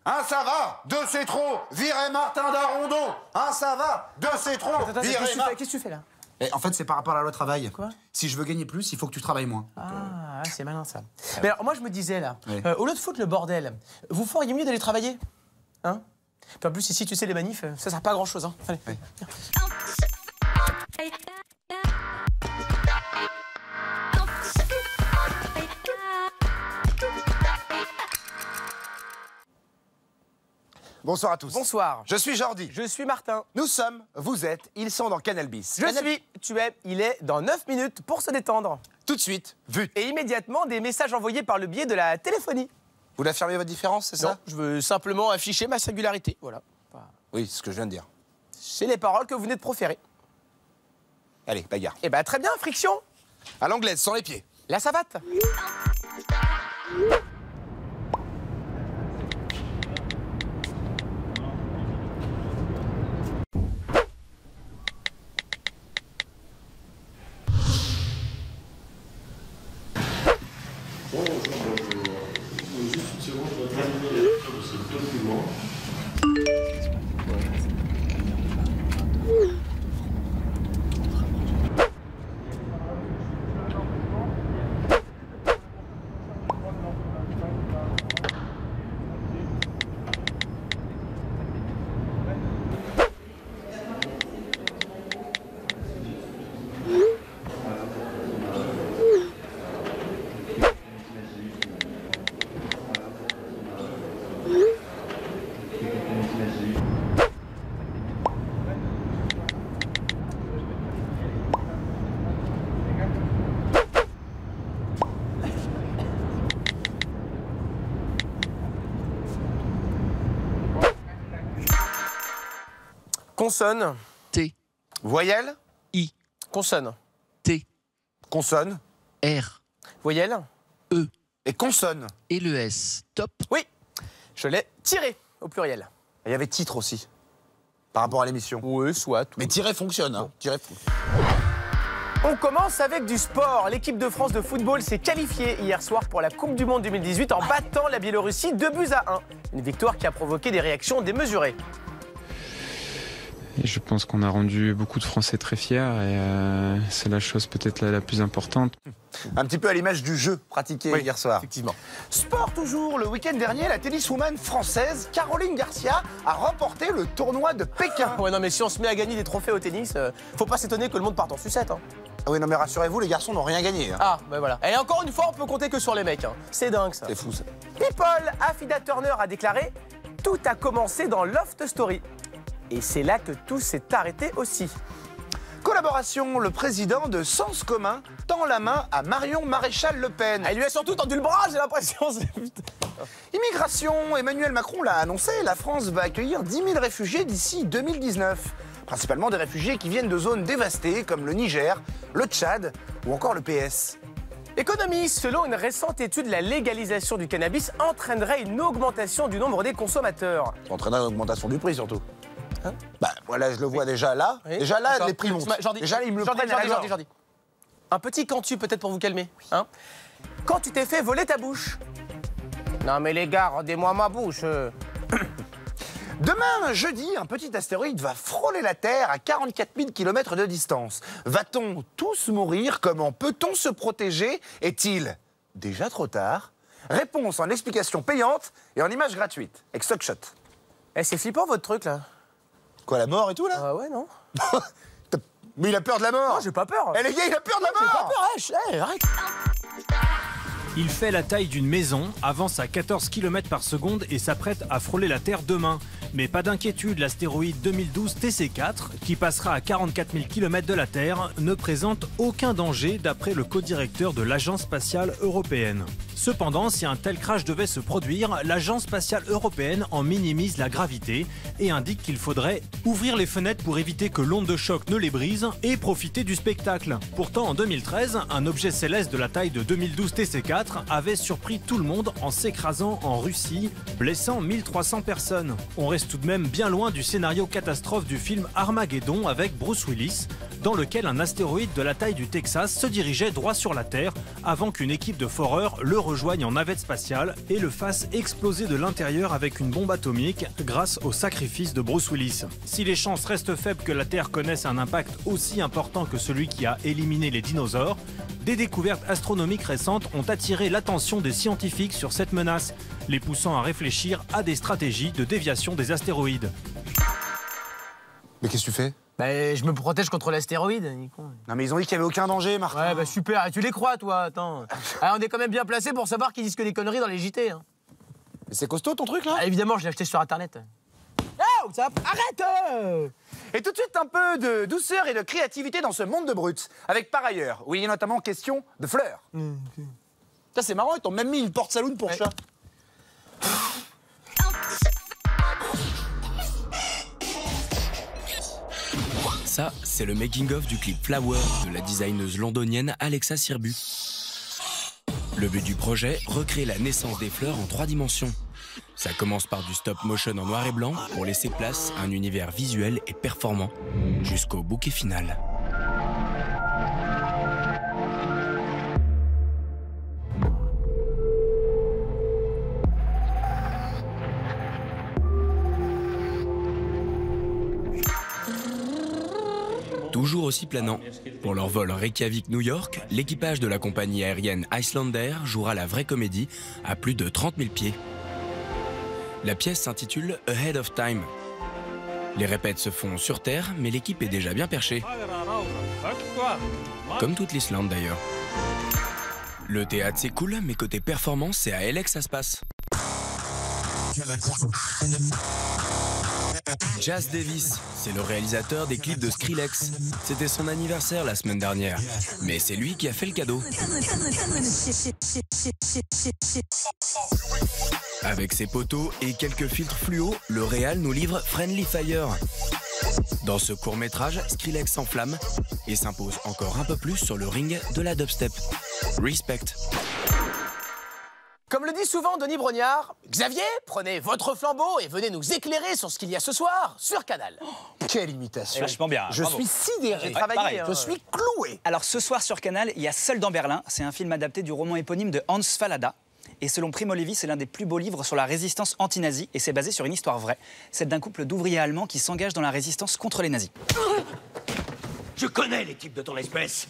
Un ça va, deux c'est trop, virez Martin d'Arondon. Un ça va, deux c'est trop, virez Martin. Qu'est-ce que tu fais là? En fait, c'est par rapport à la loi travail. Quoi? Si je veux gagner plus, il faut que tu travailles moins. Ah, c'est malin ça. Mais alors, moi je me disais là, Oui. au lieu de foutre le bordel, vous feriez mieux d'aller travailler. Hein? Puis en plus, ici, tu sais, les manifs, ça sert pas à grand chose. Hein. Allez. Oui. Bonsoir à tous. Bonsoir. Je suis Jordi. Je suis Martin. Nous sommes, vous êtes, ils sont dans Canal Bis. Je suis, tu es, il est dans 9 minutes pour se détendre. Tout de suite, vu. Et immédiatement, des messages envoyés par le biais de la téléphonie. Vous affirmez votre différence, c'est ça? Non, je veux simplement afficher ma singularité. Voilà. Oui, c'est ce que je viens de dire. C'est les paroles que vous venez de proférer. Allez, bagarre. Eh ben très bien, friction. À l'anglaise, sans les pieds. La savate. Consonne. T, Voyelle, I, Consonne. T, consonne R, Voyelle. E et consonne. et le S. Top. Oui, je l'ai tiré au pluriel. Il y avait titre aussi, par rapport à l'émission. Oui, soit. Mais tirer fonctionne, hein. Tirer fonctionne. On commence avec du sport. L'équipe de France de football s'est qualifiée hier soir pour la Coupe du Monde 2018 en battant la Biélorussie 2-1. Une victoire qui a provoqué des réactions démesurées. Et je pense qu'on a rendu beaucoup de Français très fiers et c'est la chose peut-être la plus importante. Un petit peu à l'image du jeu pratiqué hier soir. Effectivement. Sport toujours, le week-end dernier, la tenniswoman française Caroline Garcia a remporté le tournoi de Pékin. Ouais, non, mais si on se met à gagner des trophées au tennis, faut pas s'étonner que le monde parte en sucette. Hein. Ah oui, non mais rassurez-vous, les garçons n'ont rien gagné. Hein. Ah, ben voilà. Et encore une fois, on peut compter que sur les mecs. Hein. C'est dingue ça. C'est fou ça. People, Affida Turner a déclaré « Tout a commencé dans Loft Story ». Et c'est là que tout s'est arrêté aussi. Collaboration, le président de Sens Commun tend la main à Marion Maréchal Le Pen. Elle lui a surtout tendu le bras, j'ai l'impression. Immigration, Emmanuel Macron l'a annoncé, la France va accueillir 10 000 réfugiés d'ici 2019. Principalement des réfugiés qui viennent de zones dévastées comme le Niger, le Tchad ou encore le PS. Économie, selon une récente étude, la légalisation du cannabis entraînerait une augmentation du nombre des consommateurs. Ça entraînera une augmentation du prix surtout. Hein? Bah voilà, je le vois déjà là. Oui. Déjà là, D'accord. les prix montent. Jordi, Déjà là, ils me le prennent à la gorge. Jordi. Un petit cantu peut-être pour vous calmer. Hein? Quand tu t'es fait voler ta bouche. Non mais les gars, rendez-moi ma bouche. Demain, jeudi, un petit astéroïde va frôler la Terre à 44 000 km de distance. Va-t-on tous mourir? Comment peut-on se protéger? Est-il déjà trop tard? Réponse en explication payante et en image gratuite. Avec Stockshot. Eh, c'est flippant votre truc là. Quoi, la mort et tout là? Ah ouais, non? Mais il a peur de la mort. Non, j'ai pas peur. Eh les gars, il a peur de la J'ai pas mort. peur, arrête. Il fait la taille d'une maison, avance à 14 km par seconde et s'apprête à frôler la Terre demain. Mais pas d'inquiétude, l'astéroïde 2012 TC4, qui passera à 44 000 km de la Terre, ne présente aucun danger d'après le co-directeur de l'Agence spatiale européenne. Cependant, si un tel crash devait se produire, l'Agence spatiale européenne en minimise la gravité et indique qu'il faudrait ouvrir les fenêtres pour éviter que l'onde de choc ne les brise et profiter du spectacle. Pourtant, en 2013, un objet céleste de la taille de 2012 TC4 avait surpris tout le monde en s'écrasant en Russie, blessant 1300 personnes. On reste tout de même bien loin du scénario catastrophe du film Armageddon avec Bruce Willis, dans lequel un astéroïde de la taille du Texas se dirigeait droit sur la Terre avant qu'une équipe de foreurs le rejoignent en navette spatiale et le fassent exploser de l'intérieur avec une bombe atomique grâce au sacrifice de Bruce Willis. Si les chances restent faibles que la Terre connaisse un impact aussi important que celui qui a éliminé les dinosaures, des découvertes astronomiques récentes ont attiré l'attention des scientifiques sur cette menace, les poussant à réfléchir à des stratégies de déviation des astéroïdes. Mais qu'est-ce que tu fais? Bah, je me protège contre l'astéroïde, Nico. Non mais ils ont dit qu'il n'y avait aucun danger, Martin. Ouais, bah super, et tu les crois, toi, attends. Ah, on est quand même bien placé pour savoir qu'ils disent que des conneries dans les JT. Hein. Mais c'est costaud ton truc là? Ah, évidemment, je l'ai acheté sur Internet. Oh, ça... Arrête Et tout de suite un peu de douceur et de créativité dans ce monde de brutes. Avec par ailleurs, oui, notamment question de fleurs. Ça c'est marrant, ils t'ont même mis une porte-saloon pour chat. Ça, c'est le making-of du clip Flower de la designeuse londonienne Alexa Sirbu. Le but du projet, recréer la naissance des fleurs en 3 dimensions. Ça commence par du stop motion en noir et blanc pour laisser place à un univers visuel et performant, jusqu'au bouquet final. Toujours aussi planant. Pour leur vol Reykjavik-New York, l'équipage de la compagnie aérienne Icelandair jouera la vraie comédie à plus de 30 000 pieds. La pièce s'intitule Ahead of Time. Les répètes se font sur Terre, mais l'équipe est déjà bien perchée. Comme toute l'Islande d'ailleurs. Le théâtre c'est cool, mais côté performance, c'est à LA que ça se passe. Jazz Davis, c'est le réalisateur des clips de Skrillex. C'était son anniversaire la semaine dernière, mais c'est lui qui a fait le cadeau. Avec ses poteaux et quelques filtres fluo, le réal nous livre Friendly Fire. Dans ce court-métrage, Skrillex s'enflamme et s'impose encore un peu plus sur le ring de la dubstep. Respect. Comme le dit souvent Denis Brognard, Xavier, prenez votre flambeau et venez nous éclairer sur ce qu'il y a ce soir sur Canal. Quelle imitation. Vachement bien. Je bravo. suis sidéré. J'ai travaillé, pareil, hein. Je suis cloué. Alors ce soir sur Canal, il y a Seul dans Berlin. C'est un film adapté du roman éponyme de Hans Fallada. Et selon Primo Levi, c'est l'un des plus beaux livres sur la résistance anti-nazie. Et c'est basé sur une histoire vraie, celle d'un couple d'ouvriers allemands qui s'engagent dans la résistance contre les nazis. Je connais les types de ton espèce.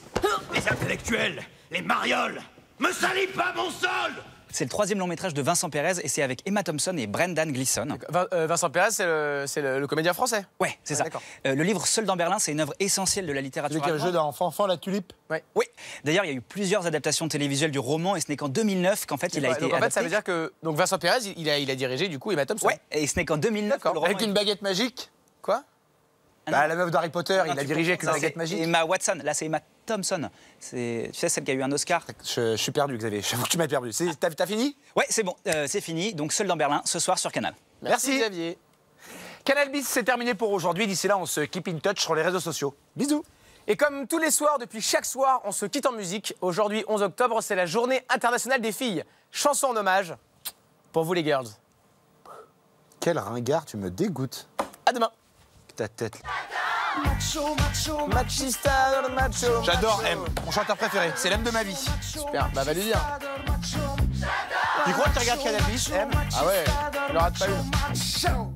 Les intellectuels, les marioles. Me salis pas mon sol! C'est le 3e long métrage de Vincent Pérez et c'est avec Emma Thompson et Brendan Gleeson. Vincent Pérez, c'est le comédien français. Ouais, c'est ça. d'accord. Le livre Seul dans Berlin, c'est une œuvre essentielle de la littérature Avec un allemande. jeu d'enfant, la tulipe. Oui. D'ailleurs, il y a eu plusieurs adaptations télévisuelles du roman et ce n'est qu'en 2009 qu'en fait il a été Donc en fait, adapté. ça veut dire que donc Vincent Pérez, il a dirigé du coup Emma Thompson. Ouais, et ce n'est qu'en 2009 que le roman Avec une baguette magique. Quoi? Bah, la meuf d'Harry Potter, il a tu dirigé avec une Ça, baguette c'est magique. Emma Watson, là c'est Emma Thompson. Tu sais, celle qui a eu un Oscar. Je suis perdu, Xavier. J'avoue que tu m'as perdu. T'as fini? Ouais, c'est bon, c'est fini. Donc Seul dans Berlin, ce soir sur Canal. Merci. Xavier. Canal Bis, c'est terminé pour aujourd'hui. D'ici là, on se keep in touch sur les réseaux sociaux. Bisous. Et comme tous les soirs, depuis chaque soir, on se quitte en musique. Aujourd'hui, 11 octobre, c'est la journée internationale des filles. Chanson en hommage pour vous les girls. Quel ringard, tu me dégoûtes. À demain. Ta tête. Machista, macho. J'adore M, mon chanteur préféré. C'est l'M de ma vie. Super, bah va lui dire. Tu crois que tu regardes Canal Bis, M? Ah ouais, il en rate pas une.